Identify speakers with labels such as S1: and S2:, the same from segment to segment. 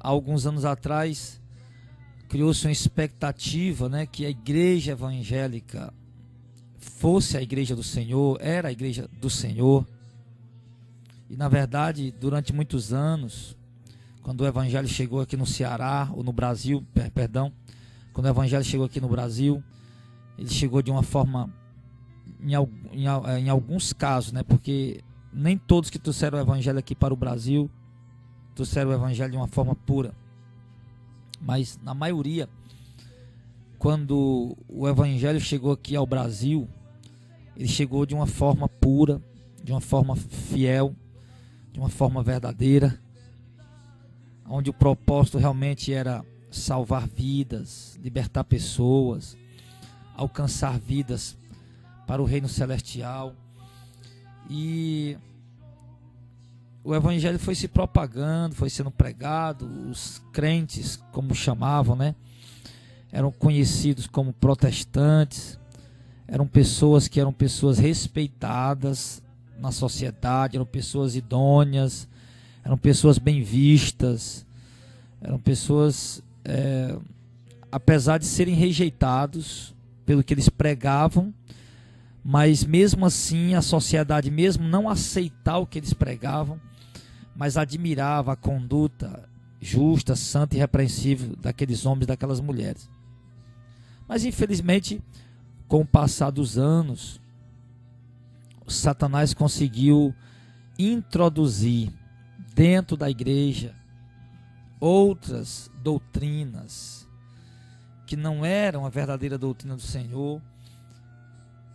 S1: há alguns anos atrás, criou-se uma expectativa, né, que a igreja evangélica fosse a igreja do Senhor, era a igreja do Senhor. E na verdade, durante muitos anos, quando o evangelho chegou aqui no Ceará, ou no Brasil, perdão, quando o evangelho chegou aqui no Brasil, ele chegou de uma forma, em alguns casos, né, porque nem todos que trouxeram o evangelho aqui para o Brasil trouxeram o evangelho de uma forma pura, mas na maioria, quando o evangelho chegou aqui ao Brasil, ele chegou de uma forma pura, de uma forma fiel, de uma forma verdadeira, onde o propósito realmente era salvar vidas, libertar pessoas, alcançar vidas para o reino celestial. E o evangelho foi se propagando, foi sendo pregado. Os crentes, como chamavam, né, eram conhecidos como protestantes. Eram pessoas que eram pessoas respeitadas na sociedade, eram pessoas idôneas, eram pessoas bem vistas, eram pessoas, apesar de serem rejeitados pelo que eles pregavam, mas mesmo assim a sociedade, mesmo não aceitar o que eles pregavam, mas admirava a conduta justa, santa e irrepreensível daqueles homens, daquelas mulheres. Mas infelizmente, com o passar dos anos, Satanás conseguiu introduzir dentro da igreja outras doutrinas que não eram a verdadeira doutrina do Senhor.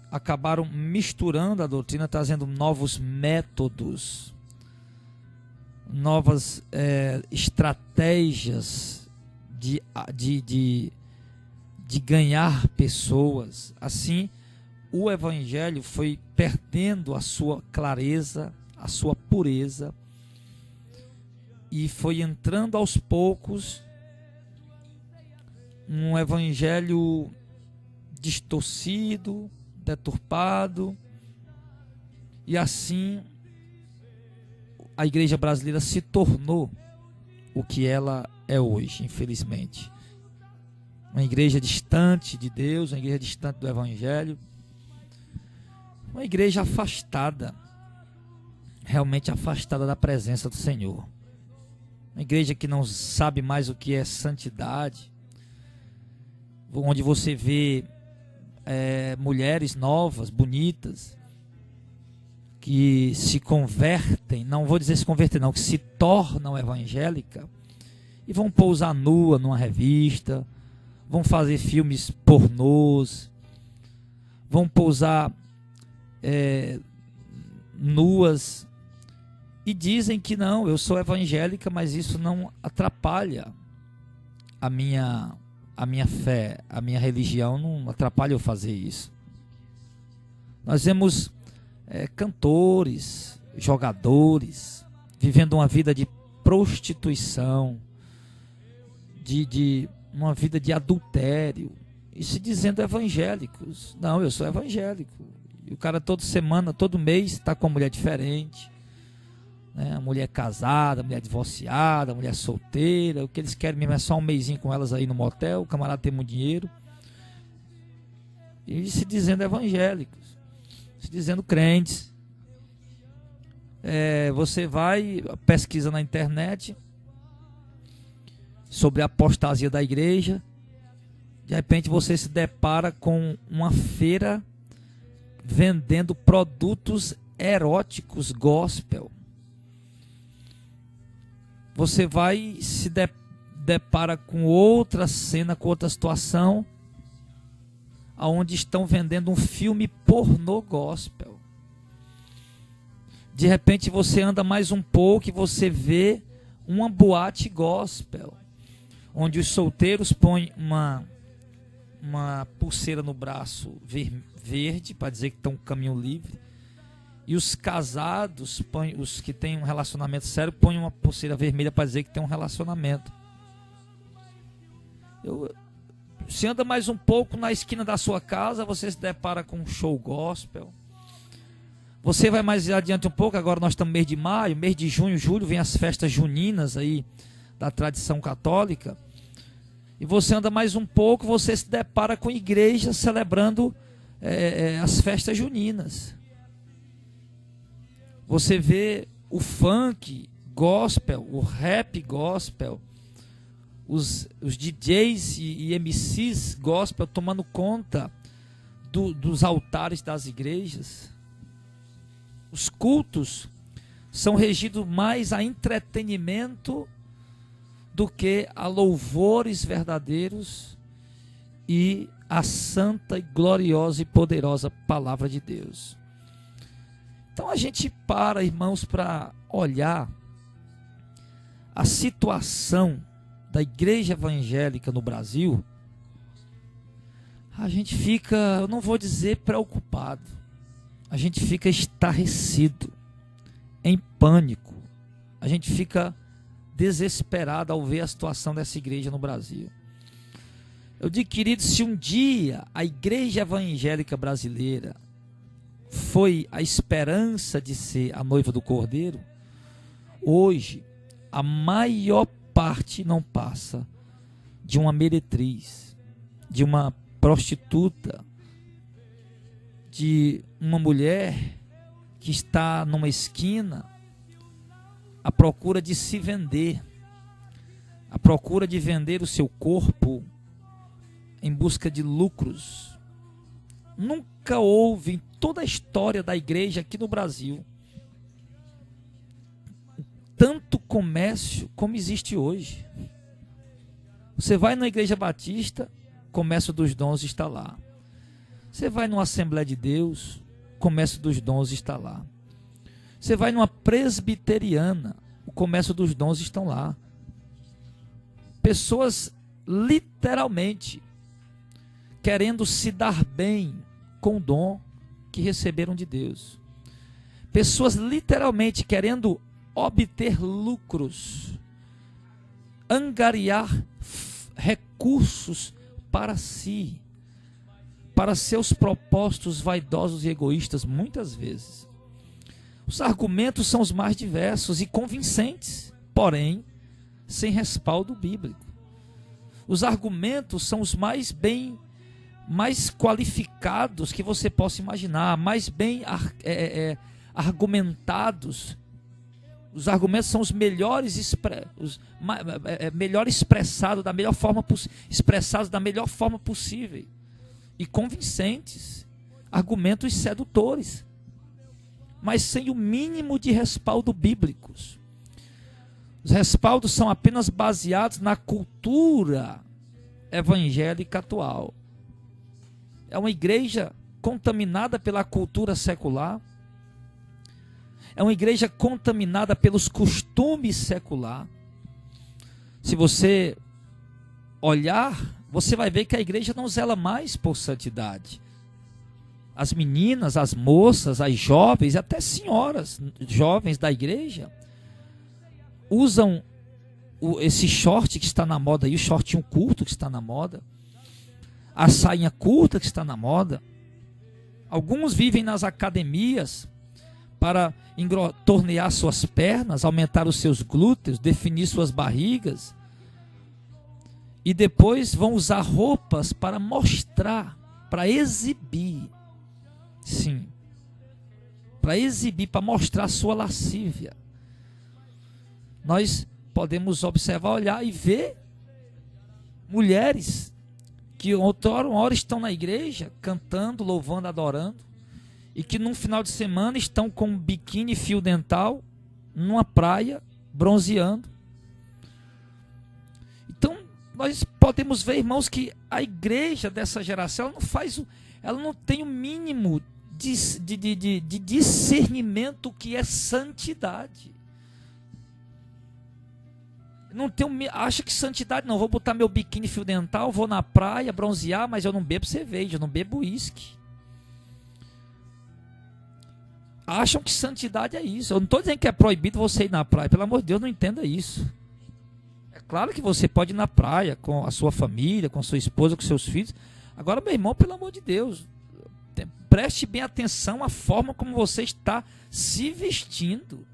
S1: Acabaram misturando a doutrina, trazendo novos métodos, novas estratégias de ganhar pessoas. Assim, o evangelho foi perdendo a sua clareza, a sua pureza, e foi entrando aos poucos um evangelho distorcido, deturpado, e assim a igreja brasileira se tornou o que ela é hoje, infelizmente. Uma igreja distante de Deus, uma igreja distante do evangelho, uma igreja afastada, realmente afastada da presença do Senhor. Uma igreja que não sabe mais o que é santidade, onde você vê mulheres novas, bonitas, que se convertem, não vou dizer se converter não, que se tornam evangélicas e vão pousar nua numa revista, vão fazer filmes pornôs, vão pousar nuas e dizem que não, eu sou evangélica, mas isso não atrapalha a minha fé, a minha religião, não atrapalha eu fazer isso. Nós vemos cantores, jogadores, vivendo uma vida de prostituição, de uma vida de adultério, e se dizendo evangélicos. Não, eu sou evangélico. E o cara toda semana, todo mês está com uma mulher diferente, né? A mulher casada, a mulher divorciada, a mulher solteira. O que eles querem mesmo é só um mêsinho com elas aí no motel. O camarada tem muito dinheiro. E se dizendo evangélicos, se dizendo crentes. Você vai, pesquisa na internet sobre a apostasia da igreja. De repente você se depara com uma feira vendendo produtos eróticos gospel. Você vai se depara com outra cena, com outra situação, onde estão vendendo um filme pornô gospel. De repente você anda mais um pouco e você vê uma boate gospel, onde os solteiros põem uma pulseira no braço verde, para dizer que estão no caminho livre, e os casados, os que têm um relacionamento sério, põem uma pulseira vermelha para dizer que tem um relacionamento. Você anda mais um pouco na esquina da sua casa, você se depara com um show gospel. Você vai mais adiante um pouco, agora nós estamos no mês de maio, mês de junho, julho, vem as festas juninas aí da tradição católica, e você anda mais um pouco, você se depara com igrejas celebrando as festas juninas. Você vê o funk gospel, o rap gospel, os DJs e MCs gospel tomando conta dos altares das igrejas. Os cultos são regidos mais a entretenimento do que a louvores verdadeiros e a santa e gloriosa e poderosa palavra de Deus. Então a gente para, irmãos, para olhar a situação da igreja evangélica no Brasil. A gente fica, eu não vou dizer preocupado, a gente fica estarrecido, em pânico, a gente fica desesperado ao ver a situação dessa igreja no Brasil. Eu digo, querido, se um dia a igreja evangélica brasileira foi a esperança de ser a noiva do Cordeiro, hoje a maior parte não passa de uma meretriz, de uma prostituta, de uma mulher que está numa esquina à procura de se vender, à procura de vender o seu corpo em busca de lucros. Nunca houve em toda a história da igreja aqui no Brasil tanto comércio como existe hoje. Você vai na igreja batista, comércio dos dons está lá. Você vai numa Assembleia de Deus, comércio dos dons está lá. Você vai numa presbiteriana, o comércio dos dons estão lá. Pessoas literalmente querendo se dar bem com o dom que receberam de Deus. Pessoas literalmente querendo obter lucros, angariar recursos para si, para seus propósitos vaidosos e egoístas, muitas vezes. Os argumentos são os mais diversos e convincentes, porém, sem respaldo bíblico. Os argumentos são os mais qualificados que você possa imaginar, mais bem argumentados. Os argumentos são os melhores melhor expressados da melhor forma expressados da melhor forma possível e convincentes, argumentos sedutores, mas sem o mínimo de respaldo bíblicos. Os respaldos são apenas baseados na cultura evangélica atual. É uma igreja contaminada pela cultura secular. É uma igreja contaminada pelos costumes secular. Se você olhar, você vai ver que a igreja não zela mais por santidade. As meninas, as moças, as jovens, até senhoras jovens da igreja, usam esse short que está na moda aí, o shortinho curto que está na moda, a sainha curta que está na moda. Alguns vivem nas academias para tornear suas pernas, aumentar os seus glúteos, definir suas barrigas. E depois vão usar roupas para mostrar, para exibir. Sim. Para exibir, para mostrar sua lascívia. Nós podemos observar, olhar e ver mulheres que outra hora estão na igreja, cantando, louvando, adorando, e que num final de semana estão com um biquíni e fio dental numa praia, bronzeando. Então, nós podemos ver, irmãos, que a igreja dessa geração, ela não tem o mínimo de discernimento que é santidade. Não acha que santidade não, vou botar meu biquíni fio dental, vou na praia bronzear, mas eu não bebo cerveja, eu não bebo uísque. Acham que santidade é isso. Eu não estou dizendo que é proibido você ir na praia, pelo amor de Deus, não entenda isso. É claro que você pode ir na praia com a sua família, com a sua esposa, com seus filhos. Agora, meu irmão, pelo amor de Deus, preste bem atenção à forma como você está se vestindo.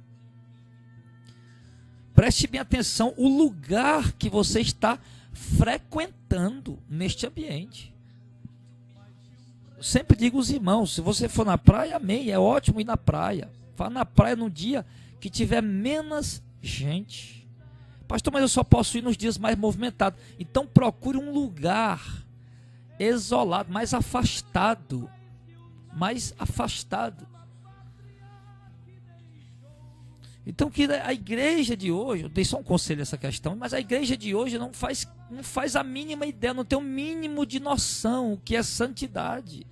S1: Preste bem atenção o lugar que você está frequentando neste ambiente. Eu sempre digo aos irmãos, se você for na praia, amém, é ótimo ir na praia. Vá na praia no dia que tiver menos gente. Pastor, mas eu só posso ir nos dias mais movimentados. Então procure um lugar isolado, mais afastado. Mais afastado. Então que a igreja de hoje, eu dei só um conselho nessa questão, mas a igreja de hoje não faz a mínima ideia, não tem o mínimo de noção o que é santidade.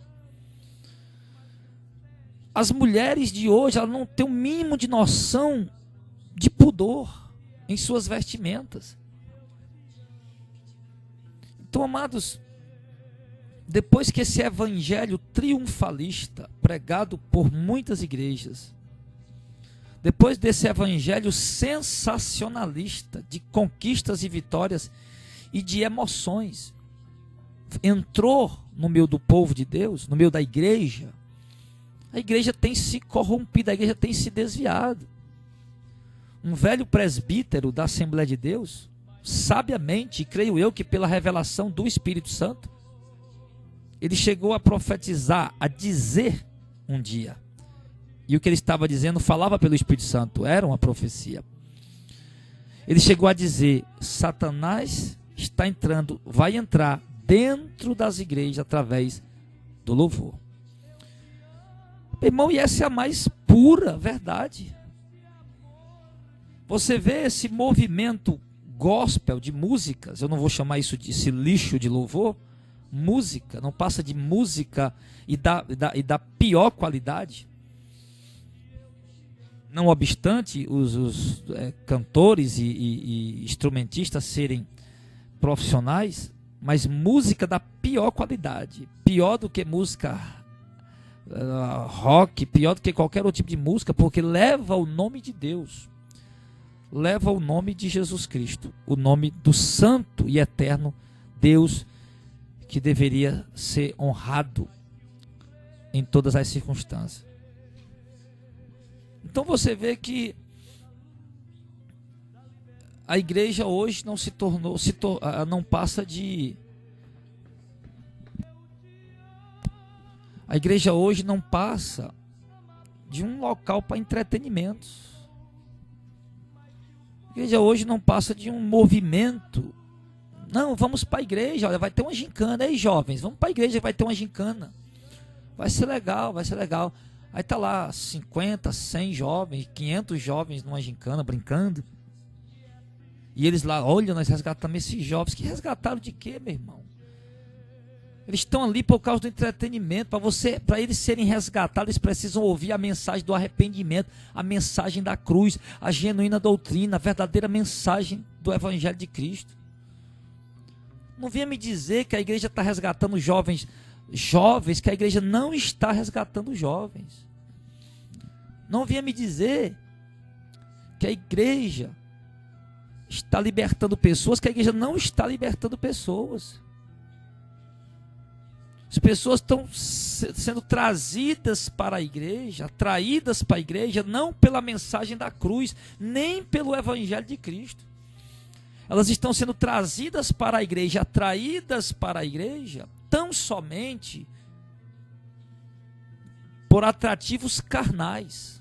S1: As mulheres de hoje, elas não têm o mínimo de noção de pudor em suas vestimentas. Então, amados, depois que esse evangelho triunfalista, pregado por muitas igrejas, depois desse evangelho sensacionalista, de conquistas e vitórias e de emoções, entrou no meio do povo de Deus, no meio da igreja, a igreja tem se corrompido, a igreja tem se desviado. Um velho presbítero da Assembleia de Deus, sabiamente, creio eu que pela revelação do Espírito Santo, ele chegou a profetizar, a dizer um dia, e o que ele estava dizendo falava pelo Espírito Santo, era uma profecia. Ele chegou a dizer: Satanás está entrando, vai entrar dentro das igrejas através do louvor. Meu irmão, e essa é a mais pura verdade. Você vê esse movimento gospel de músicas, eu não vou chamar isso de esse lixo de louvor, música, não passa de música e da pior qualidade. Não obstante os cantores e instrumentistas serem profissionais, mas música da pior qualidade, pior do que música rock, pior do que qualquer outro tipo de música, porque leva o nome de Deus, leva o nome de Jesus Cristo, o nome do santo e eterno Deus, que deveria ser honrado em todas as circunstâncias. Então você vê que a igreja hoje não não passa de... A igreja hoje não passa de um local para entretenimentos. A igreja hoje não passa de um movimento. Não, vamos para a igreja, olha, vai ter uma gincana. Aí, jovens, vamos para a igreja, vai ter uma gincana. Vai ser legal, vai ser legal. Aí tá lá 50, 100 jovens, 500 jovens numa gincana, brincando. E eles lá, olha, nós resgatamos esses jovens. Que resgataram de quê, meu irmão? Eles estão ali por causa do entretenimento. Para eles serem resgatados, eles precisam ouvir a mensagem do arrependimento, a mensagem da cruz, a genuína doutrina, a verdadeira mensagem do Evangelho de Cristo. Não venha me dizer que a igreja está resgatando jovens, que a igreja não está resgatando jovens. Não venha me dizer que a igreja está libertando pessoas, que a igreja não está libertando pessoas. As pessoas estão sendo trazidas para a igreja, atraídas para a igreja, não pela mensagem da cruz, nem pelo Evangelho de Cristo. Elas estão sendo trazidas para a igreja, atraídas para a igreja, tão somente por atrativos carnais,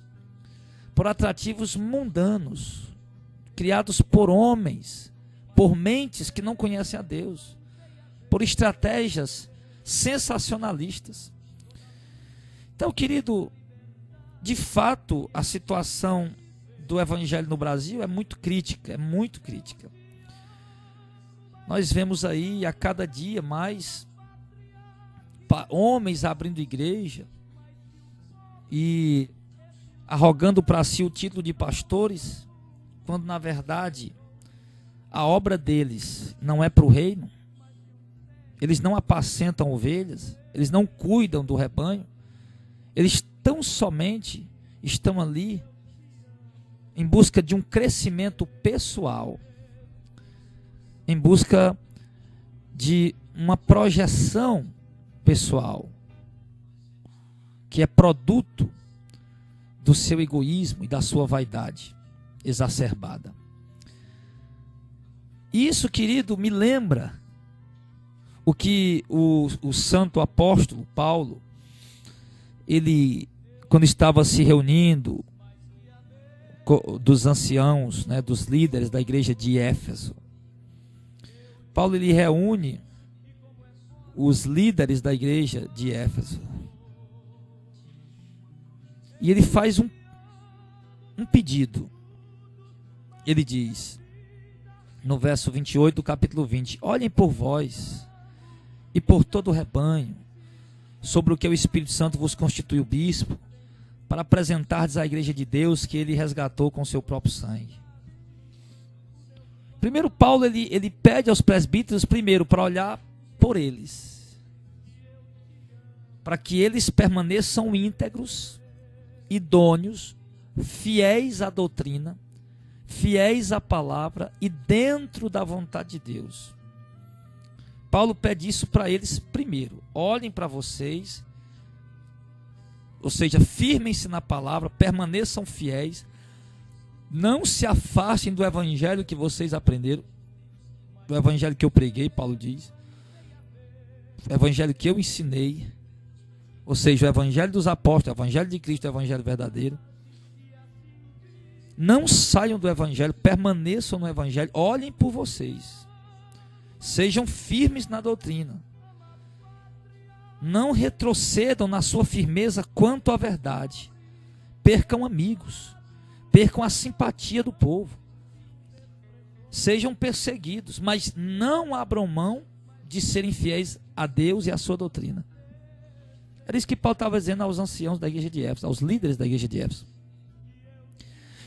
S1: por atrativos mundanos, criados por homens, por mentes que não conhecem a Deus, por estratégias sensacionalistas. Então, querido, de fato, a situação do evangelho no Brasil é muito crítica, é muito crítica. Nós vemos aí a cada dia mais homens abrindo igreja e arrogando para si o título de pastores, quando na verdade a obra deles não é para o reino. Eles não apacentam ovelhas, eles não cuidam do rebanho, eles tão somente estão ali em busca de um crescimento pessoal, em busca de uma projeção pessoal, que é produto do seu egoísmo e da sua vaidade exacerbada. Isso, querido, me lembra o que o santo apóstolo Paulo, ele, quando estava se reunindo dos anciãos, né, dos líderes da igreja de Éfeso, Paulo, ele reúne os líderes da igreja de Éfeso e ele faz um pedido. Ele diz no verso 28 do capítulo 20: olhem por vós e por todo o rebanho, sobre o que o Espírito Santo vos constituiu bispo, para apresentardes à igreja de Deus que ele resgatou com seu próprio sangue. Primeiro, Paulo ele pede aos presbíteros primeiro para olhar por eles, para que eles permaneçam íntegros, idôneos, fiéis à doutrina, fiéis à palavra e dentro da vontade de Deus. Paulo pede isso para eles primeiro. Olhem para vocês, ou seja, firmem-se na palavra, permaneçam fiéis, não se afastem do evangelho que vocês aprenderam, do evangelho que eu preguei, Paulo diz, o evangelho que eu ensinei, ou seja, o evangelho dos apóstolos, o evangelho de Cristo, o evangelho verdadeiro. Não saiam do evangelho, permaneçam no evangelho, olhem por vocês, sejam firmes na doutrina, não retrocedam na sua firmeza quanto à verdade, percam amigos, percam a simpatia do povo, sejam perseguidos, mas não abram mão de serem fiéis a Deus e à sua doutrina. Era isso que Paulo estava dizendo aos anciãos da igreja de Éfeso, aos líderes da igreja de Éfeso.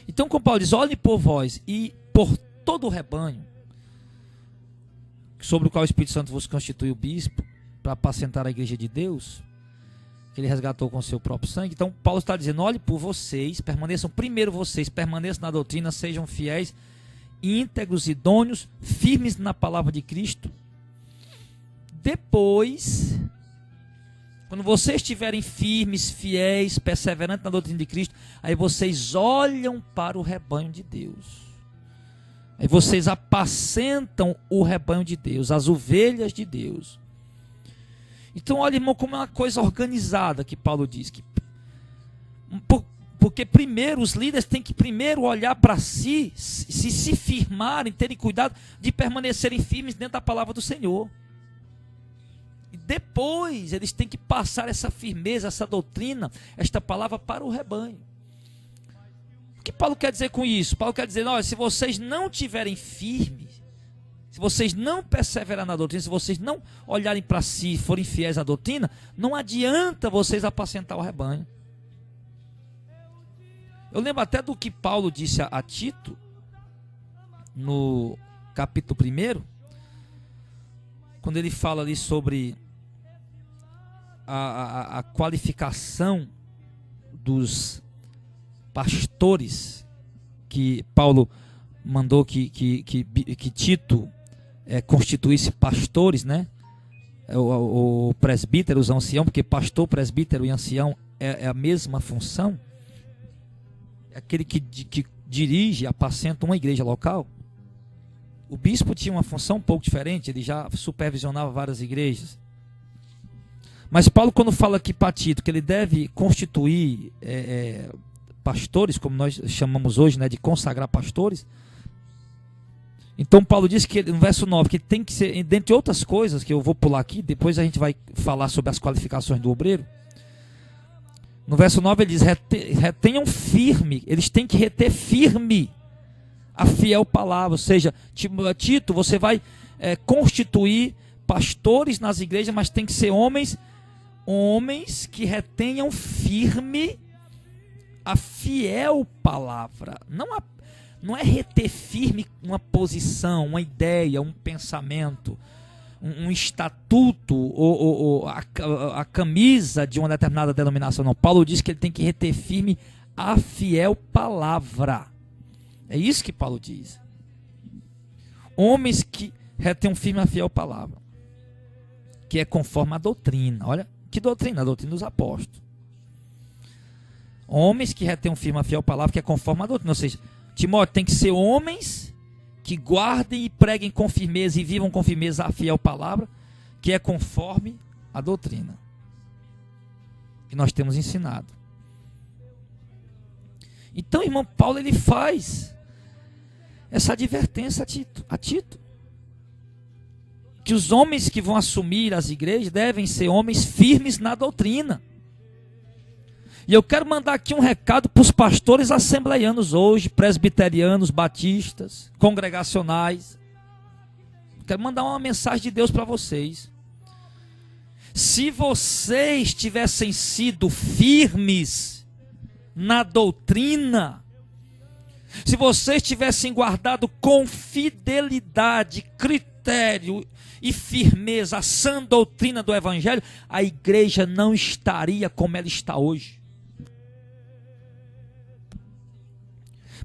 S1: Então, como Paulo diz, olhem por vós e por todo o rebanho, sobre o qual o Espírito Santo vos constituiu bispo, para apacentar a igreja de Deus, que ele resgatou com o seu próprio sangue. Então, Paulo está dizendo, olhem por vocês, permaneçam primeiro vocês, permaneçam na doutrina, sejam fiéis, íntegros, idôneos, firmes na palavra de Cristo. Depois, quando vocês estiverem firmes, fiéis, perseverantes na doutrina de Cristo, aí vocês olham para o rebanho de Deus. Aí vocês apacentam o rebanho de Deus, as ovelhas de Deus. Então, olha, irmão, como é uma coisa organizada que Paulo diz. Porque primeiro, os líderes têm que primeiro olhar para si, se firmarem, terem cuidado de permanecerem firmes dentro da palavra do Senhor. E depois, eles têm que passar essa firmeza, essa doutrina, esta palavra para o rebanho. O que Paulo quer dizer com isso? Paulo quer dizer, olha, se vocês não tiverem firmes, se vocês não perseverarem na doutrina, se vocês não olharem para si e forem fiéis à doutrina, não adianta vocês apacentar o rebanho. Eu lembro até do que Paulo disse a Tito, no capítulo 1, quando ele fala ali sobre a qualificação dos pastores, que Paulo mandou que Tito constituísse pastores, né? O presbítero, os ancião, porque pastor, presbítero e ancião é a mesma função. É aquele que dirige, apacenta uma igreja local. O bispo tinha uma função um pouco diferente, ele já supervisionava várias igrejas. Mas Paulo, quando fala aqui para Tito que ele deve constituir pastores, como nós chamamos hoje, né, de consagrar pastores. Então Paulo diz que no verso 9, que tem que ser, dentre outras coisas, que eu vou pular aqui, depois a gente vai falar sobre as qualificações do obreiro. No verso 9 ele diz, retenham firme, eles têm que reter firme a fiel palavra, ou seja, Tito, você vai constituir pastores nas igrejas, mas tem que ser homens que retenham firme a fiel palavra. Não é reter firme uma posição, uma ideia, um pensamento, um estatuto ou a camisa de uma determinada denominação. Não, Paulo diz que ele tem que reter firme a fiel palavra. É isso que Paulo diz. Homens que retenham firme a fiel palavra, que é conforme a doutrina. Olha, que doutrina? A doutrina dos apóstolos. Homens que retenham firme a fiel palavra, que é conforme a doutrina. Ou seja, Timóteo, tem que ser homens que guardem e preguem com firmeza e vivam com firmeza a fiel palavra, que é conforme a doutrina que nós temos ensinado. Então, irmão Paulo, ele faz essa advertência a Tito, que os homens que vão assumir as igrejas devem ser homens firmes na doutrina. E eu quero mandar aqui um recado para os pastores assembleianos hoje, presbiterianos, batistas, congregacionais. Quero mandar uma mensagem de Deus para vocês. Se vocês tivessem sido firmes na doutrina, se vocês tivessem guardado com fidelidade, critério e firmeza a sã doutrina do Evangelho, a igreja não estaria como ela está hoje.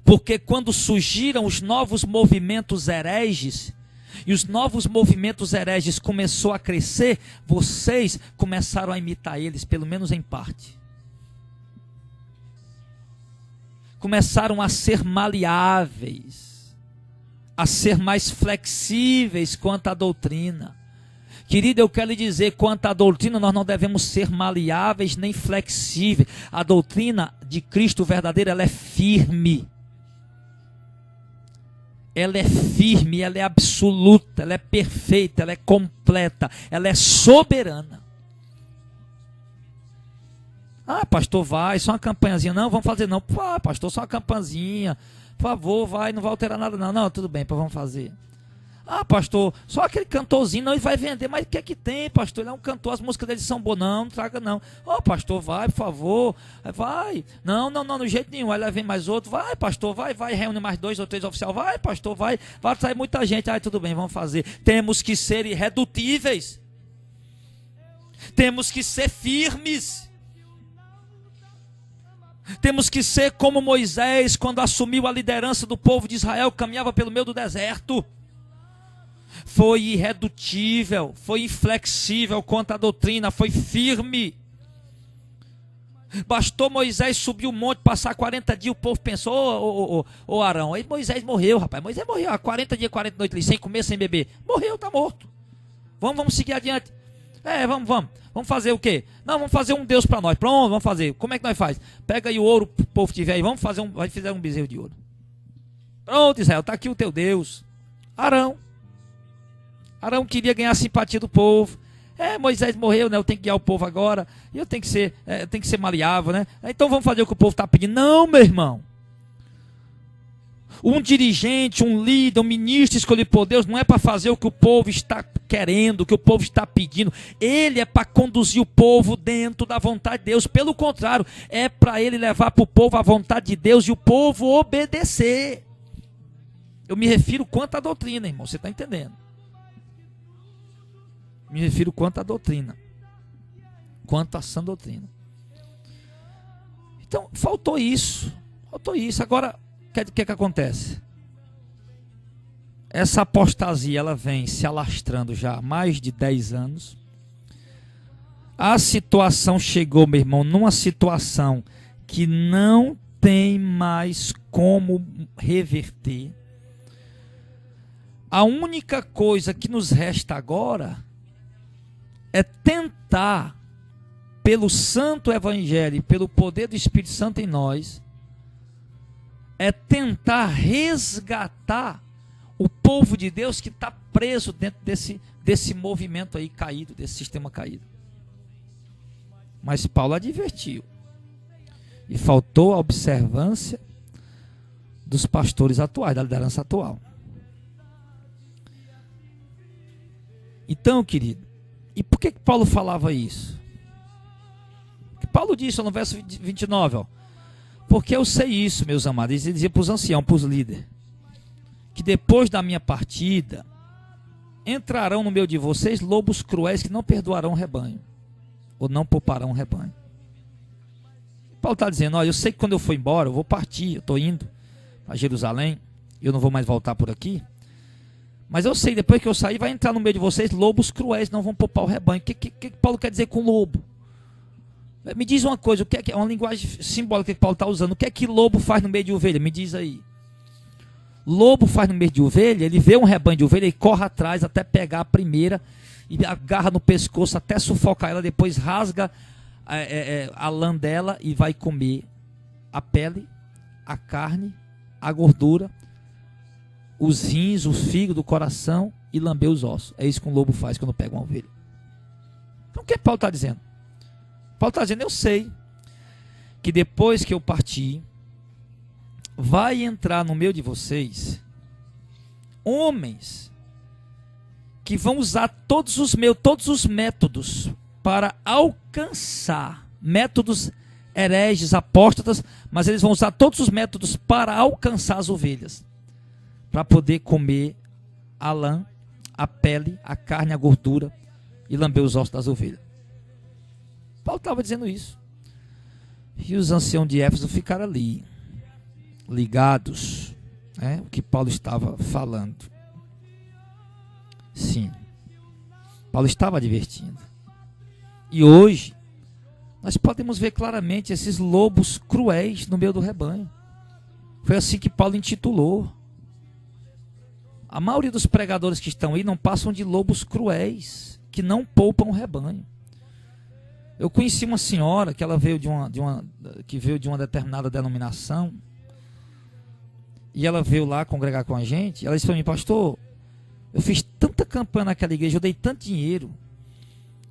S1: Porque quando surgiram os novos movimentos hereges, e os novos movimentos hereges começou a crescer, vocês começaram a imitar eles, pelo menos em parte. Começaram a ser maleáveis, a ser mais flexíveis quanto à doutrina. Querido, eu quero lhe dizer, quanto à doutrina, nós não devemos ser maleáveis nem flexíveis. A doutrina de Cristo verdadeira, ela é firme. Ela é firme, ela é absoluta, ela é perfeita, ela é completa, ela é soberana. Ah, pastor, vai, só uma campanhazinha. Não, vamos fazer não. Ah, pastor, só uma campanhazinha. Por favor, vai, não vai alterar nada não. Não, tudo bem, vamos fazer. Ah, pastor, só aquele cantorzinho, não, ele vai vender. Mas o que é que tem, pastor? Ele é um cantor, as músicas dele são boas. Não, não traga não. Ó, pastor, vai, por favor. Vai. Não, no jeito nenhum. Aí lá vem mais outro. Vai, pastor, vai, reúne mais 2 ou 3 oficiais. Vai, pastor, vai sair muita gente. Aí tudo bem, vamos fazer. Temos que ser irredutíveis. Temos que ser firmes. Temos que ser como Moisés, quando assumiu a liderança do povo de Israel, caminhava pelo meio do deserto. Foi irredutível, foi inflexível quanto à doutrina, foi firme. Bastou Moisés subir o monte, passar 40 dias, o povo pensou, ô Arão, aí Moisés morreu, rapaz. Moisés morreu há 40 dias, 40 noites, sem comer, sem beber. Morreu, está morto. Vamos seguir adiante. Vamos fazer o quê? Não, vamos fazer um Deus para nós. Pronto, vamos fazer. Como é que nós faz? Pega aí o ouro, o povo tiver aí, vamos fazer um bezerro de ouro. Pronto, Israel, está aqui o teu Deus. Arão queria ganhar a simpatia do povo. Moisés morreu, né? Eu tenho que guiar o povo agora. E eu tenho que ser maleável, né? Então vamos fazer o que o povo está pedindo. Não, meu irmão. Um dirigente, um líder, um ministro escolhido por Deus não é para fazer o que o povo está querendo, o que o povo está pedindo. Ele é para conduzir o povo dentro da vontade de Deus. Pelo contrário, é para ele levar para o povo a vontade de Deus e o povo obedecer. Eu me refiro quanto à doutrina, irmão. Você está entendendo? Me refiro quanto à doutrina. Quanto à sã doutrina. Então, faltou isso. Agora, o que acontece? Essa apostasia, ela vem se alastrando já há mais de 10 anos. A situação chegou, meu irmão, numa situação que não tem mais como reverter. A única coisa que nos resta agora é tentar, pelo Santo Evangelho e pelo poder do Espírito Santo em nós, é tentar resgatar o povo de Deus que está preso dentro desse movimento aí caído, desse sistema caído. Mas Paulo advertiu. E faltou a observância dos pastores atuais, da liderança atual. Então, querido, e por que Paulo falava isso? Porque Paulo disse no verso 29, ó. Porque eu sei isso, meus amados, ele dizia para os anciãos, para os líderes, que depois da minha partida, entrarão no meio de vocês lobos cruéis que não perdoarão o rebanho, ou não pouparão o rebanho. Paulo está dizendo, olha, eu sei que quando eu for embora, eu vou partir, eu estou indo para Jerusalém, eu não vou mais voltar por aqui, mas eu sei, depois que eu sair, vai entrar no meio de vocês lobos cruéis, não vão poupar o rebanho. O que Paulo quer dizer com lobo? Me diz uma coisa, o que é uma linguagem simbólica que Paulo está usando. O que é que lobo faz no meio de ovelha? Me diz aí. Lobo faz no meio de ovelha, ele vê um rebanho de ovelha e corre atrás até pegar a primeira e agarra no pescoço até sufocar ela, depois rasga a lã dela e vai comer a pele, a carne, a gordura, os rins, o fígado, o coração e lamber os ossos. É isso que um lobo faz quando pega uma ovelha. Então o que Paulo está dizendo? Paulo está dizendo, eu sei que depois que eu partir, vai entrar no meio de vocês homens que vão usar todos os métodos para alcançar, métodos hereges, apóstatas, mas eles vão usar todos os métodos para alcançar as ovelhas, para poder comer a lã, a pele, a carne, a gordura e lamber os ossos das ovelhas. Paulo estava dizendo isso. E os anciãos de Éfeso ficaram ali, ligados, o que Paulo estava falando. Sim, Paulo estava advertindo. E hoje, nós podemos ver claramente esses lobos cruéis no meio do rebanho. Foi assim que Paulo intitulou. A maioria dos pregadores que estão aí não passam de lobos cruéis, que não poupam o rebanho. Eu conheci uma senhora que ela veio que veio de uma determinada denominação, e ela veio lá congregar com a gente. Ela disse para mim: pastor, eu fiz tanta campanha naquela igreja, eu dei tanto dinheiro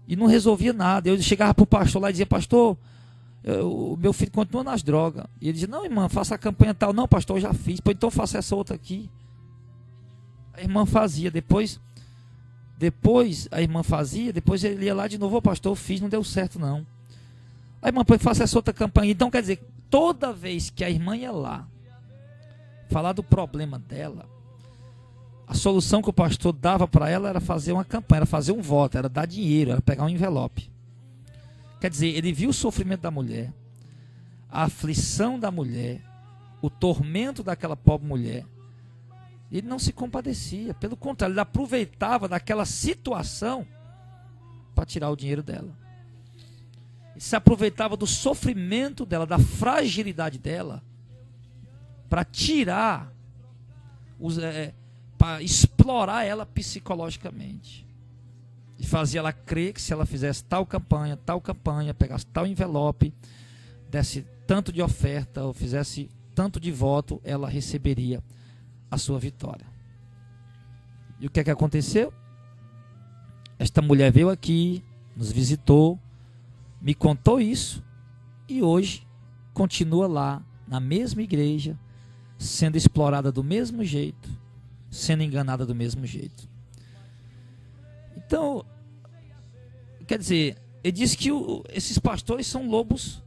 S1: e não resolvia nada. Eu chegava para o pastor lá e dizia: pastor, o meu filho continua nas drogas. E ele dizia: não, irmã, faça a campanha tal. Não, pastor, eu já fiz. Pois então faça essa outra aqui. A irmã fazia, depois a irmã fazia, depois ele ia lá de novo: ô pastor, eu fiz, não deu certo não. A irmã, pois faça essa outra campanha. Então quer dizer, toda vez que a irmã ia lá falar do problema dela, a solução que o pastor dava para ela era fazer uma campanha, era fazer um voto, era dar dinheiro, era pegar um envelope. Quer dizer, ele viu o sofrimento da mulher, a aflição da mulher, o tormento daquela pobre mulher. Ele não se compadecia, pelo contrário, ele aproveitava daquela situação para tirar o dinheiro dela. Ele se aproveitava do sofrimento dela, da fragilidade dela, para tirar, para explorar ela psicologicamente. E fazia ela crer que se ela fizesse tal campanha, pegasse tal envelope, desse tanto de oferta, ou fizesse tanto de voto, ela receberia a sua vitória. E o que é que aconteceu? Esta mulher veio aqui, nos visitou, me contou isso, e hoje continua lá, na mesma igreja, sendo explorada do mesmo jeito, sendo enganada do mesmo jeito. Então, quer dizer, ele diz que esses pastores são lobos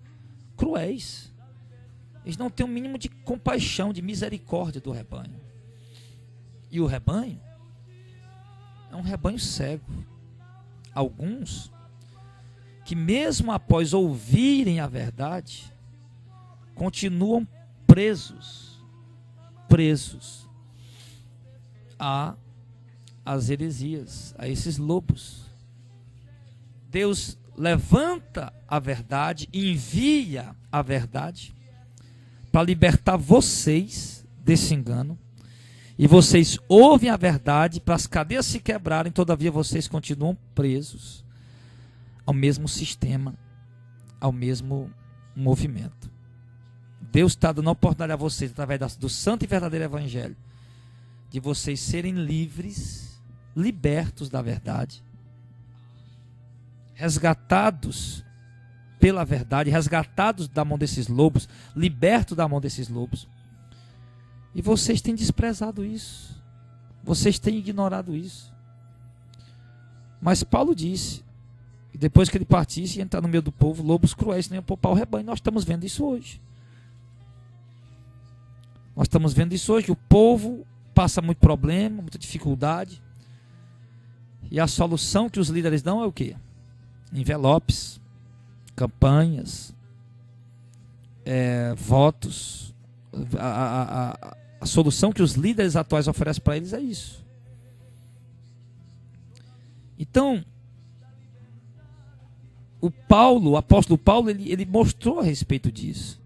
S1: cruéis. Eles não têm o mínimo de compaixão, de misericórdia do rebanho. E o rebanho é um rebanho cego. Alguns que mesmo após ouvirem a verdade, continuam presos às heresias, a esses lobos. Deus levanta a verdade, envia a verdade para libertar vocês desse engano. E vocês ouvem a verdade para as cadeias se quebrarem, todavia vocês continuam presos ao mesmo sistema, ao mesmo movimento. Deus está dando a oportunidade a vocês, através do santo e verdadeiro evangelho, de vocês serem livres, libertos da verdade, resgatados pela verdade, resgatados da mão desses lobos, libertos da mão desses lobos. E vocês têm desprezado isso. Vocês têm ignorado isso. Mas Paulo disse, que depois que ele partisse e entrar no meio do povo, lobos cruéis não iam poupar o rebanho. Nós estamos vendo isso hoje. Nós estamos vendo isso hoje. O povo passa muito problema, muita dificuldade. E a solução que os líderes dão é o quê? Envelopes, campanhas, votos. A solução que os líderes atuais oferecem para eles é isso. Então, o apóstolo Paulo, ele mostrou a respeito disso.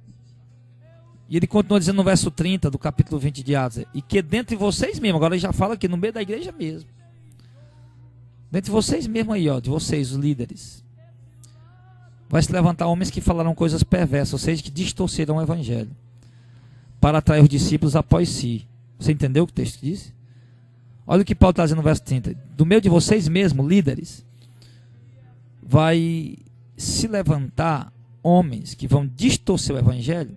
S1: E ele continua dizendo no verso 30 do capítulo 20 de Atos, e que dentre vocês mesmos, agora ele já fala aqui no meio da igreja mesmo, dentre vocês mesmos aí, ó, de vocês, os líderes, vai se levantar homens que falarão coisas perversas, ou seja, que distorcerão o evangelho, para atrair os discípulos após si. Você entendeu o que o texto diz? Olha o que Paulo está dizendo no verso 30. Do meio de vocês mesmos, líderes, vai se levantar homens que vão distorcer o evangelho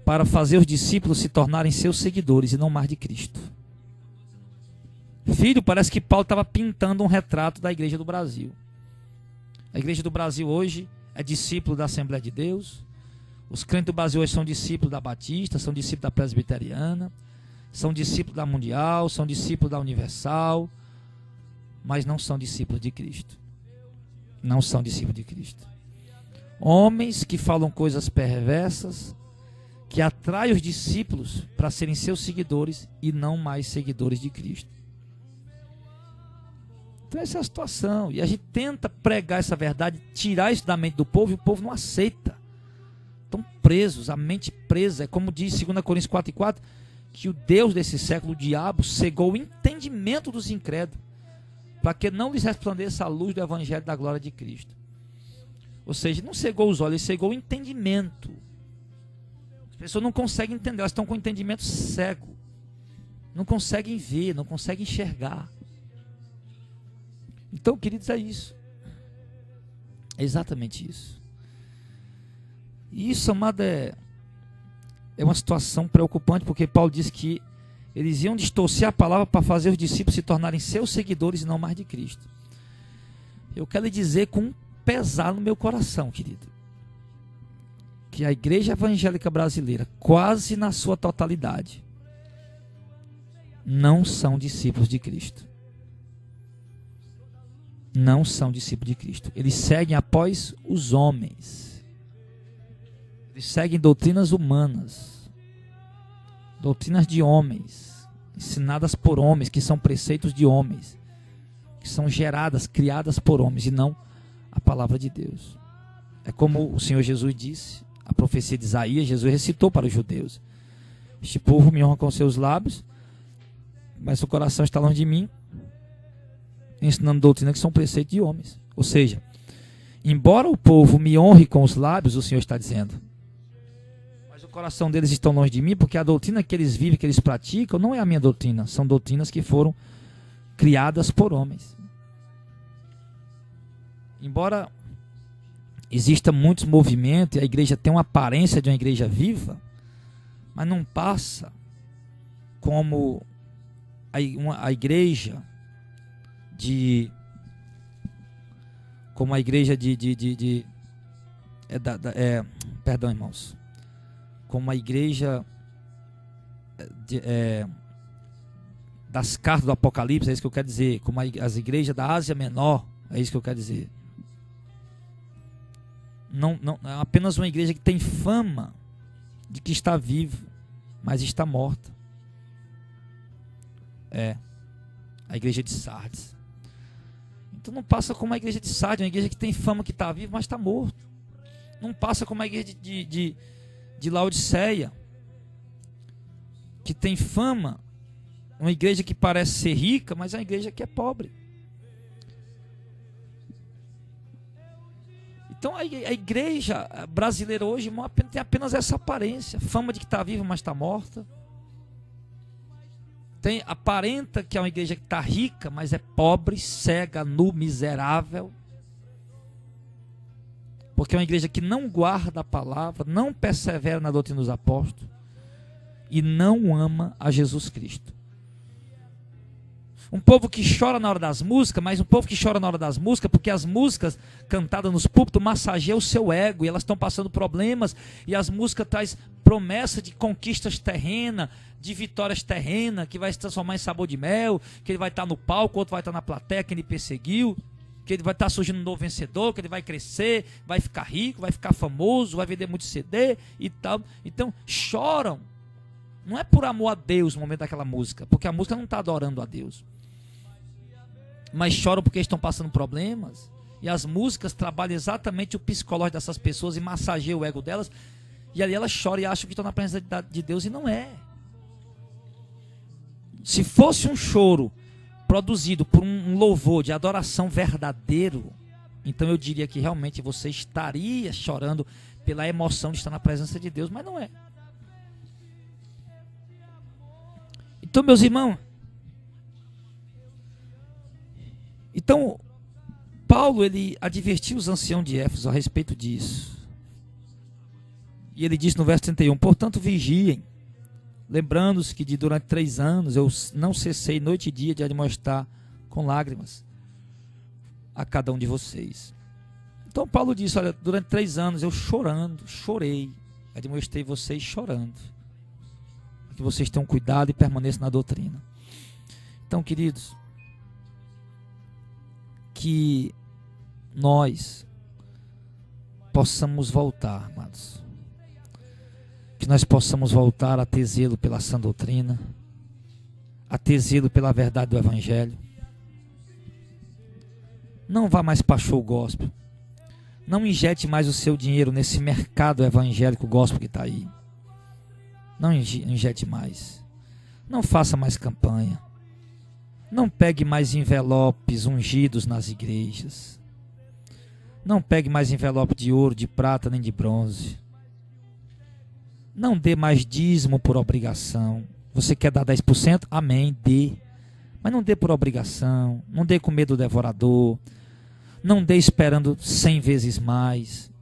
S1: para fazer os discípulos se tornarem seus seguidores e não mais de Cristo. Filho, parece que Paulo estava pintando um retrato da igreja do Brasil. A igreja do Brasil hoje é discípulo da Assembleia de Deus. Os crentes do Brasil hoje são discípulos da Batista, são discípulos da Presbiteriana, são discípulos da Mundial, são discípulos da Universal, mas não são discípulos de Cristo. Não são discípulos de Cristo. Homens que falam coisas perversas, que atraem os discípulos para serem seus seguidores e não mais seguidores de Cristo. Então essa é a situação. E a gente tenta pregar essa verdade, tirar isso da mente do povo, e o povo não aceita. Estão presos, a mente presa. É como diz 2 Coríntios 4:4, que o Deus desse século, o diabo, cegou o entendimento dos incrédulos, para que não lhes resplandeça a luz do evangelho da glória de Cristo. Ou seja, não cegou os olhos, ele cegou o entendimento. As pessoas não conseguem entender, elas estão com o entendimento cego. Não conseguem ver, não conseguem enxergar. Então, queridos, é isso. É exatamente isso. E isso, amado, é uma situação preocupante, porque Paulo diz que eles iam distorcer a palavra para fazer os discípulos se tornarem seus seguidores e não mais de Cristo. Eu quero lhe dizer com um pesar no meu coração, querido, que a igreja evangélica brasileira, quase na sua totalidade, não são discípulos de Cristo. Não são discípulos de Cristo. Eles seguem após os homens. Eles seguem doutrinas humanas. Doutrinas de homens. Ensinadas por homens, que são preceitos de homens. Que são geradas, criadas por homens, e não a palavra de Deus. É como o Senhor Jesus disse, a profecia de Isaías, Jesus recitou para os judeus: este povo me honra com seus lábios, mas o coração está longe de mim, ensinando doutrina que são preceitos de homens. Ou seja, embora o povo me honre com os lábios, o Senhor está dizendo, mas o coração deles está longe de mim, porque a doutrina que eles vivem, que eles praticam, não é a minha doutrina, são doutrinas que foram criadas por homens. Embora exista muitos movimentos e a igreja tem uma aparência de uma igreja viva, mas não passa como a igreja perdão, irmãos, como a igreja das cartas do Apocalipse, é isso que eu quero dizer, como as igrejas da Ásia Menor, é isso que eu quero dizer. Não é apenas uma igreja que tem fama de que está vivo, mas está morta. É a igreja de Sardes. Então não passa como a igreja de Sardes, uma igreja que tem fama que está viva, mas está morto. Não passa como a igreja de Laodiceia, que tem fama, uma igreja que parece ser rica, mas é uma igreja que é pobre. Então a igreja brasileira hoje tem apenas essa aparência, fama de que está viva, mas está morta. Aparenta que é uma igreja que está rica, mas é pobre, cega, nu, miserável. Porque é uma igreja que não guarda a palavra, não persevera na doutrina dos apóstolos e não ama a Jesus Cristo. Um povo que chora na hora das músicas, mas um povo que chora na hora das músicas, porque as músicas cantadas nos púlpitos massageiam o seu ego, e elas estão passando problemas, e as músicas trazem promessa de conquistas terrenas, de vitórias terrenas, que vai se transformar em sabor de mel, que ele vai estar no palco, outro vai estar na plateia, que ele perseguiu, que ele vai estar surgindo um novo vencedor, que ele vai crescer, vai ficar rico, vai ficar famoso, vai vender muito CD e tal. Então choram, não é por amor a Deus no momento daquela música, porque a música não está adorando a Deus, mas choram porque estão passando problemas. E as músicas trabalham exatamente o psicológico dessas pessoas e massageiam o ego delas, E ali ela chora e acha que estão na presença de Deus, e não é. Se fosse um choro produzido por um louvor de adoração verdadeiro, então eu diria que realmente você estaria chorando pela emoção de estar na presença de Deus, mas não é. Então, meus irmãos, então Paulo, ele advertiu os anciãos de Éfeso a respeito disso. E ele diz no verso 31, portanto vigiem, lembrando-se que durante 3 anos eu não cessei noite e dia de admoestar com lágrimas a cada um de vocês. Então Paulo disse, olha, durante 3 anos eu chorei, admoestei vocês chorando, para que vocês tenham cuidado e permaneçam na doutrina. Então, queridos, que nós possamos voltar, amados, que nós possamos voltar a ter zelo pela sã doutrina, a ter zelo pela verdade do Evangelho. Não vá mais para show gospel, não injete mais o seu dinheiro nesse mercado evangélico gospel que está aí, não injete mais, não faça mais campanha, não pegue mais envelopes ungidos nas igrejas, não pegue mais envelope de ouro, de prata nem de bronze, não dê mais dízimo por obrigação. Você quer dar 10%? Amém, dê. Mas não dê por obrigação, não dê com medo do devorador, não dê esperando 100 vezes mais.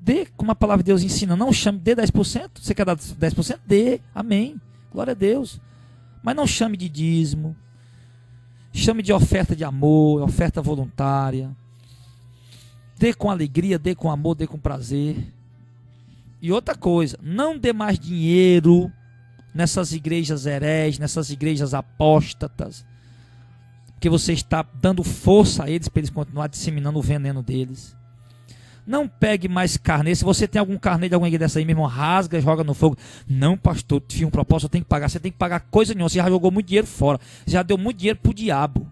S1: Dê, como a palavra de Deus ensina, não chame, dê 10%. Você quer dar 10%? Dê, amém, glória a Deus. Mas não chame de dízimo, chame de oferta de amor, oferta voluntária. Dê com alegria, dê com amor, dê com prazer. E outra coisa, não dê mais dinheiro nessas igrejas hereges, nessas igrejas apóstatas, porque você está dando força a eles para eles continuar disseminando o veneno deles. Não pegue mais carnê. Se você tem algum carnê de alguma igreja dessa aí, meu irmão, rasga e joga no fogo. Não, pastor, tinha um propósito, eu tenho que pagar. Você tem que pagar coisa nenhuma, você já jogou muito dinheiro fora, já deu muito dinheiro pro diabo.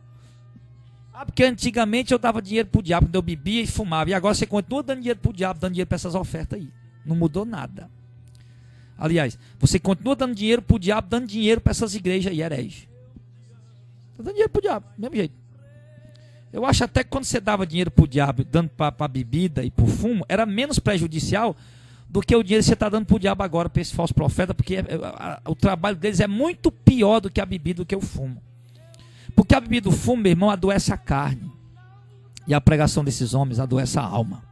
S1: Porque antigamente eu dava dinheiro pro diabo quando eu bebia e fumava, e agora você continua dando dinheiro pro diabo, dando dinheiro para essas ofertas aí. Não mudou nada. Aliás, você continua dando dinheiro pro diabo, dando dinheiro para essas igrejas aí, herege. Está dando dinheiro pro diabo, do mesmo jeito. Eu acho até que quando você dava dinheiro pro diabo, dando para bebida e pro fumo, era menos prejudicial do que o dinheiro que você está dando pro diabo agora, para esse falso profeta, porque o trabalho deles é muito pior do que a bebida, do que o fumo. Porque a bebida e o fumo, meu irmão, adoece a carne. E a pregação desses homens adoece a alma.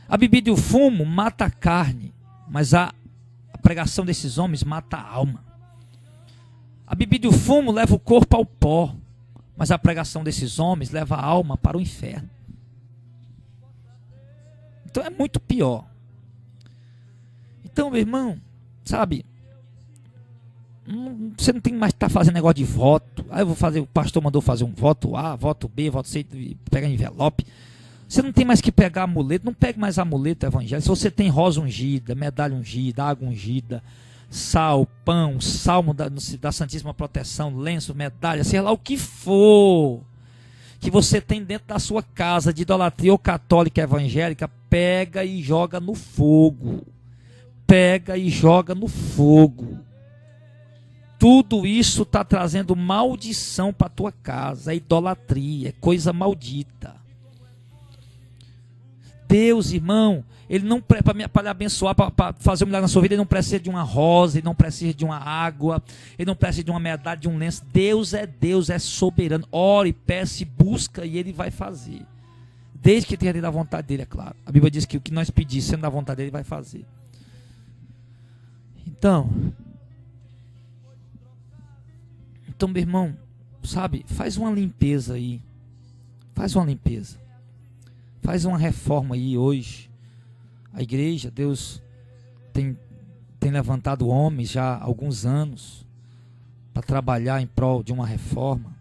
S1: A bebida e o fumo mata a carne, mas a pregação desses homens mata a alma. A bebida e o fumo leva o corpo ao pó, mas a pregação desses homens leva a alma para o inferno. Então é muito pior. Então, meu irmão, sabe, você não tem mais que estar fazendo negócio de voto. Aí eu vou fazer, o pastor mandou fazer um voto A, voto B, voto C, pega envelope. Você não tem mais que pegar amuleto, não pegue mais amuleto evangélico. Se você tem rosa ungida, medalha ungida, água ungida, sal, pão, salmo da Santíssima Proteção, lenço, medalha, sei lá o que for que você tem dentro da sua casa de idolatria ou católica evangélica, pega e joga no fogo. Pega e joga no fogo. Tudo isso está trazendo maldição para a tua casa, é idolatria, é coisa maldita. Deus, irmão, ele não para lhe abençoar, para fazer um milagre na sua vida, ele não precisa de uma rosa, ele não precisa de uma água, ele não precisa de uma medalha, de um lenço. Deus, é soberano. Ore, peça, busca e ele vai fazer. Desde que tenha da vontade dele, é claro. A Bíblia diz que o que nós pedimos, sendo da vontade dele, ele vai fazer. Então, meu irmão, sabe, faz uma limpeza aí. Faz uma limpeza. Faz uma reforma aí hoje. A igreja, Deus tem levantado homens já há alguns anos para trabalhar em prol de uma reforma.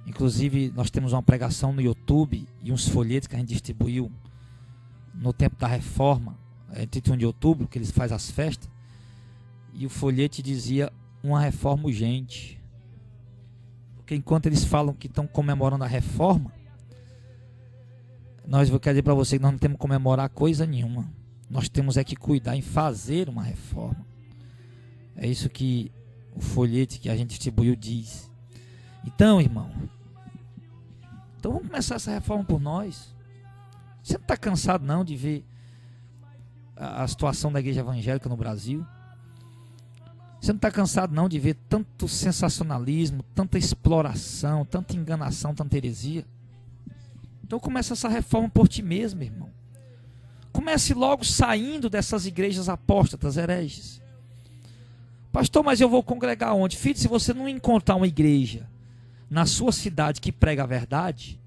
S1: Inclusive, nós temos uma pregação no YouTube e uns folhetos que a gente distribuiu no tempo da reforma, 31 de outubro, que eles fazem as festas. E o folhete dizia uma reforma urgente. Porque enquanto eles falam que estão comemorando a reforma, nós vou querer dizer para você que nós não temos que comemorar coisa nenhuma. Nós temos é que cuidar em fazer uma reforma. É isso que o folhete que a gente distribuiu diz. Então, irmão, então vamos começar essa reforma por nós. Você não está cansado não de ver a situação da igreja evangélica no Brasil? Você não está cansado não de ver tanto sensacionalismo, tanta exploração, tanta enganação, tanta heresia? Então começa essa reforma por ti mesmo, irmão. Comece logo saindo dessas igrejas apóstatas, hereges. Pastor, mas eu vou congregar onde? Filho, se você não encontrar uma igreja na sua cidade que prega a verdade,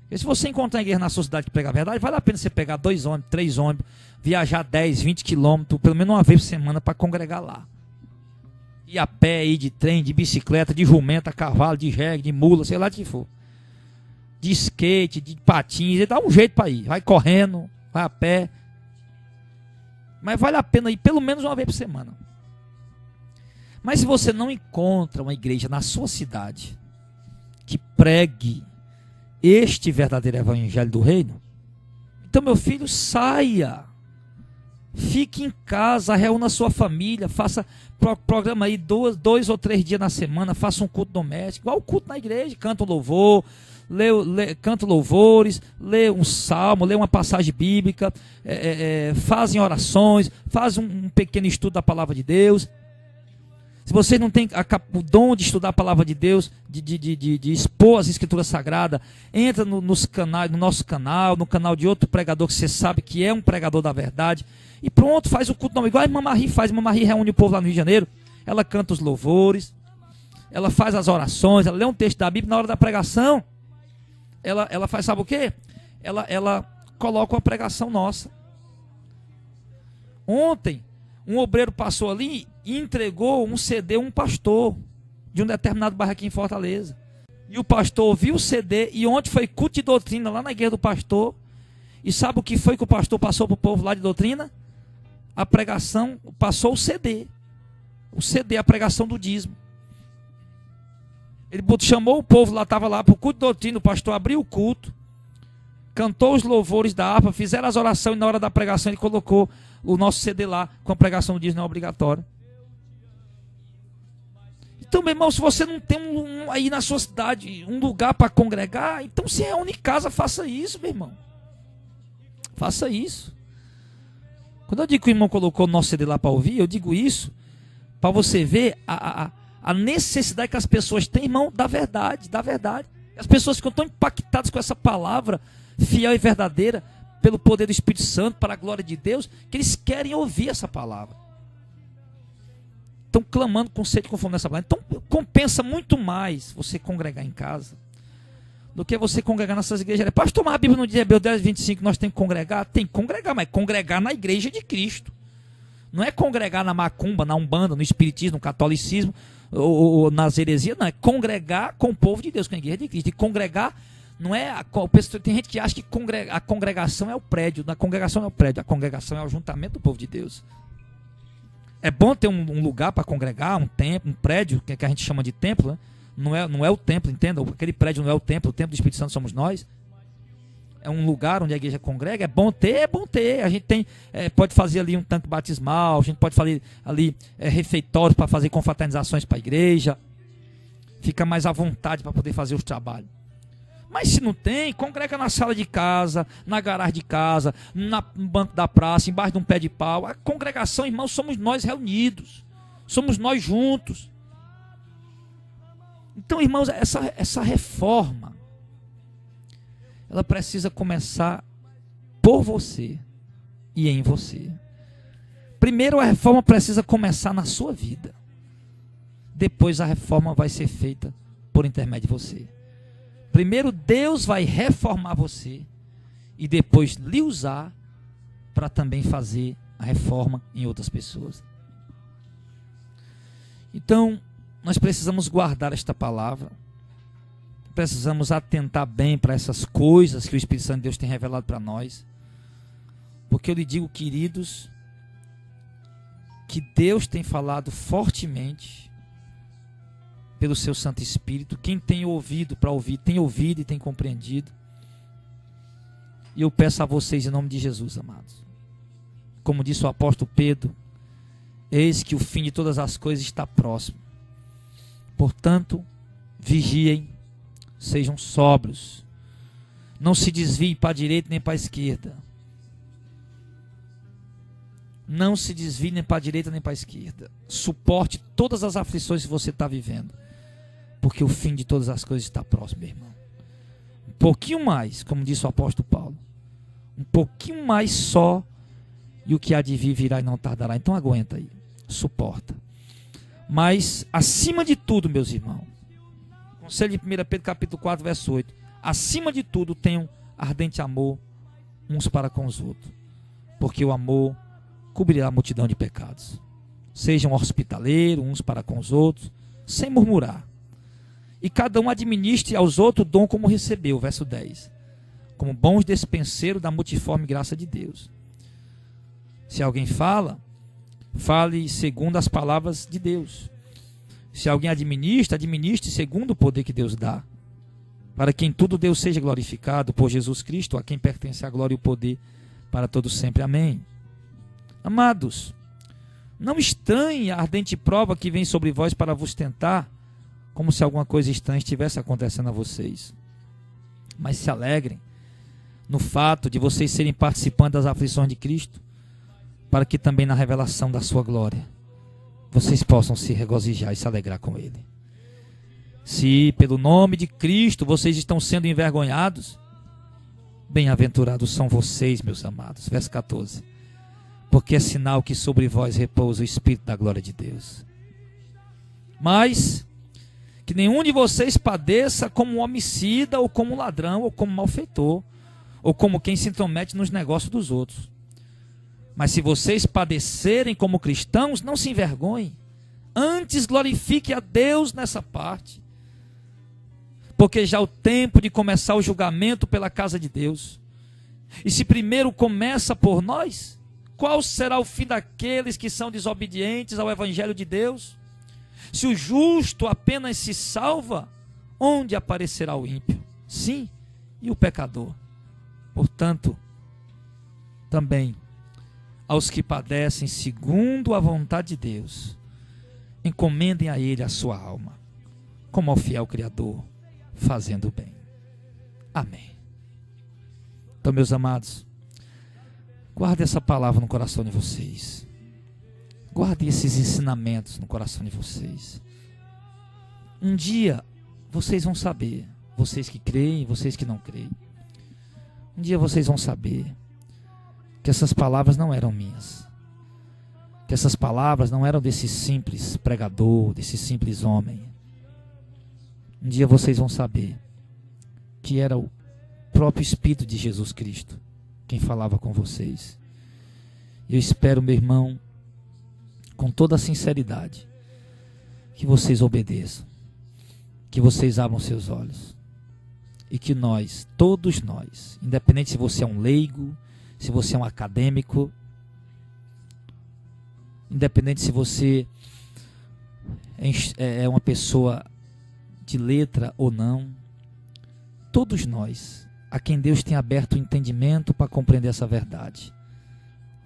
S1: e se você encontrar uma igreja na sua cidade que prega a verdade, vale a pena você pegar 2 ônibus, 3 ônibus, viajar 10, 20 quilômetros, pelo menos uma vez por semana para congregar lá. Ir a pé, ir de trem, de bicicleta, de jumenta, cavalo, de jegue, de mula, sei lá de que for. De skate, de patins, ele dá um jeito para ir. Vai correndo, vai a pé. Mas vale a pena ir pelo menos uma vez por semana. Mas se você não encontra uma igreja na sua cidade que pregue este verdadeiro evangelho do reino, então, meu filho, saia. Fique em casa, reúna a sua família, faça programa aí 2 ou 3 dias na semana, faça um culto doméstico, igual o culto na igreja, canta um louvor, canta louvores, lê um salmo, lê uma passagem bíblica, fazem orações, faz um pequeno estudo da palavra de Deus. Se você não tem o dom de estudar a palavra de Deus, de expor as escrituras sagradas, entra no nosso canal, no canal de outro pregador que você sabe que é um pregador da verdade, e pronto, faz o culto, não, igual a irmã Marie faz. A irmã Marie reúne o povo lá no Rio de Janeiro, ela canta os louvores, ela faz as orações, ela lê um texto da Bíblia, na hora da pregação, ela faz, sabe o quê? Ela coloca uma pregação nossa. Ontem, um obreiro passou ali e entregou um CD a um pastor de um determinado bairro aqui em Fortaleza. E o pastor ouviu o CD, e ontem foi culto de doutrina lá na igreja do pastor. E sabe o que foi que o pastor passou para o povo lá de doutrina? A pregação, passou o CD. O CD, a pregação do dízimo. Ele chamou o povo lá, estava lá para o culto de doutrina, o pastor abriu o culto, cantou os louvores da harpa, fizeram as orações, e na hora da pregação ele colocou o nosso CD lá, com a pregação do dízimo não obrigatória. Então, meu irmão, se você não tem aí na sua cidade um lugar para congregar, então se reúne em casa, faça isso, meu irmão. Faça isso. Quando eu digo que o irmão colocou o nosso CD lá para ouvir, eu digo isso para você ver a necessidade que as pessoas têm, irmão, da verdade, da verdade. As pessoas ficam tão impactadas com essa palavra fiel e verdadeira, pelo poder do Espírito Santo, para a glória de Deus, que eles querem ouvir essa palavra. Estão clamando com sede e com fome nessa palavra. Então compensa muito mais você congregar em casa do que você congregar nessas igrejas. Pastor, mas a Bíblia não diz, Hebreus 10, 25, nós temos que congregar? Tem que congregar, mas congregar na igreja de Cristo. Não é congregar na macumba, na umbanda, no espiritismo, no catolicismo, ou nas heresias, não. É congregar com o povo de Deus, com a igreja de Cristo. E congregar não é... Tem gente que acha que a congregação é o prédio. A congregação não é o prédio, a congregação é o ajuntamento do povo de Deus. É bom ter um lugar para congregar, um templo, um prédio, que a gente chama de templo, né? Não é o templo, entenda? Aquele prédio não é o templo do Espírito Santo somos nós. É um lugar onde a igreja congrega, é bom ter. A gente tem, pode fazer ali um tanque batismal, a gente pode fazer ali refeitórios para fazer confraternizações para a igreja. Fica mais à vontade para poder fazer os trabalhos. Mas se não tem, congrega na sala de casa, na garagem de casa, no banco da praça, embaixo de um pé de pau. A congregação, irmão, somos nós reunidos. Somos nós juntos. Então, irmãos, essa reforma, ela precisa começar por você e em você. Primeiro, a reforma precisa começar na sua vida. Depois, a reforma vai ser feita por intermédio de você. Primeiro, Deus vai reformar você e depois lhe usar para também fazer a reforma em outras pessoas. Então, nós precisamos guardar esta palavra. Precisamos atentar bem para essas coisas que o Espírito Santo de Deus tem revelado para nós. Porque eu lhe digo, queridos, que Deus tem falado fortemente pelo seu Santo Espírito. Quem tem ouvido para ouvir, tem ouvido e tem compreendido. E eu peço a vocês em nome de Jesus, amados, como disse o apóstolo Pedro, eis que o fim de todas as coisas está próximo. Portanto, vigiem, sejam sóbrios, não se desviem para a direita nem para a esquerda. Não se desvie nem para a direita nem para a esquerda. Suporte todas as aflições que você está vivendo, porque o fim de todas as coisas está próximo, meu irmão. Um pouquinho mais, como disse o apóstolo Paulo, um pouquinho mais só, e o que há de vir virá e não tardará. Então aguenta aí, suporta. Mas acima de tudo, meus irmãos, conselho de 1 Pedro capítulo 4, verso 8, acima de tudo tenham ardente amor uns para com os outros, porque o amor cobrirá a multidão de pecados. Sejam hospitaleiros uns para com os outros, sem murmurar. E cada um administre aos outros o dom como recebeu, verso 10. Como bons despenseiros da multiforme graça de Deus. Se alguém fala, fale segundo as palavras de Deus. Se alguém administra, administre segundo o poder que Deus dá. Para que em tudo Deus seja glorificado por Jesus Cristo, a quem pertence a glória e o poder para todos sempre. Amém. Amados, não estranhe a ardente prova que vem sobre vós para vos tentar, como se alguma coisa estranha estivesse acontecendo a vocês. Mas se alegrem no fato de vocês serem participantes das aflições de Cristo, para que também na revelação da sua glória vocês possam se regozijar e se alegrar com Ele. Se pelo nome de Cristo vocês estão sendo envergonhados, bem-aventurados são vocês, meus amados. Verso 14. Porque é sinal que sobre vós repousa o Espírito da glória de Deus. Mas que nenhum de vocês padeça como um homicida, ou como um ladrão, ou como um malfeitor, ou como quem se intromete nos negócios dos outros. Mas se vocês padecerem como cristãos, não se envergonhem. Antes glorifique a Deus nessa parte. Porque já é o tempo de começar o julgamento pela casa de Deus. E se primeiro começa por nós, qual será o fim daqueles que são desobedientes ao Evangelho de Deus? Se o justo apenas se salva, onde aparecerá o ímpio? Sim, e o pecador. Portanto, também aos que padecem segundo a vontade de Deus, encomendem a Ele a sua alma, como ao fiel Criador, fazendo o bem. Amém. Então, meus amados, guarde essa palavra no coração de vocês. Guarde esses ensinamentos no coração de vocês. Um dia vocês vão saber, vocês que creem, vocês que não creem. Um dia vocês vão saber que essas palavras não eram minhas. Que essas palavras não eram desse simples pregador, desse simples homem. Um dia vocês vão saber que era o próprio Espírito de Jesus Cristo quem falava com vocês. Eu espero, meu irmão, com toda a sinceridade, que vocês obedeçam, que vocês abram seus olhos e que nós, todos nós, independente se você é um leigo, se você é um acadêmico, independente se você é uma pessoa de letra ou não, todos nós, a quem Deus tem aberto o entendimento para compreender essa verdade,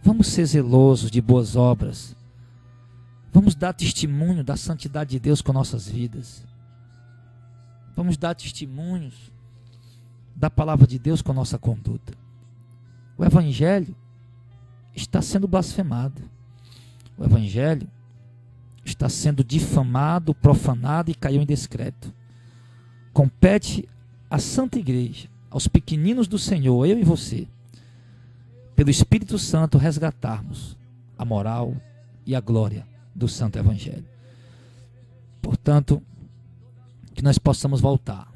S1: vamos ser zelosos de boas obras. Vamos dar testemunho da santidade de Deus com nossas vidas. Vamos dar testemunhos da palavra de Deus com nossa conduta. O Evangelho está sendo blasfemado. O Evangelho está sendo difamado, profanado e caiu em descrédito. Compete à Santa Igreja, aos pequeninos do Senhor, eu e você, pelo Espírito Santo resgatarmos a moral e a glória do Santo Evangelho. Portanto, que nós possamos voltar.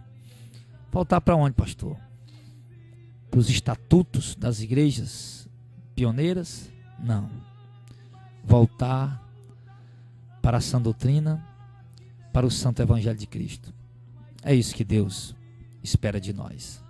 S1: Voltar para onde, pastor? Para os estatutos das igrejas pioneiras? Não. Voltar para a sã doutrina, para o Santo Evangelho de Cristo. É isso que Deus espera de nós.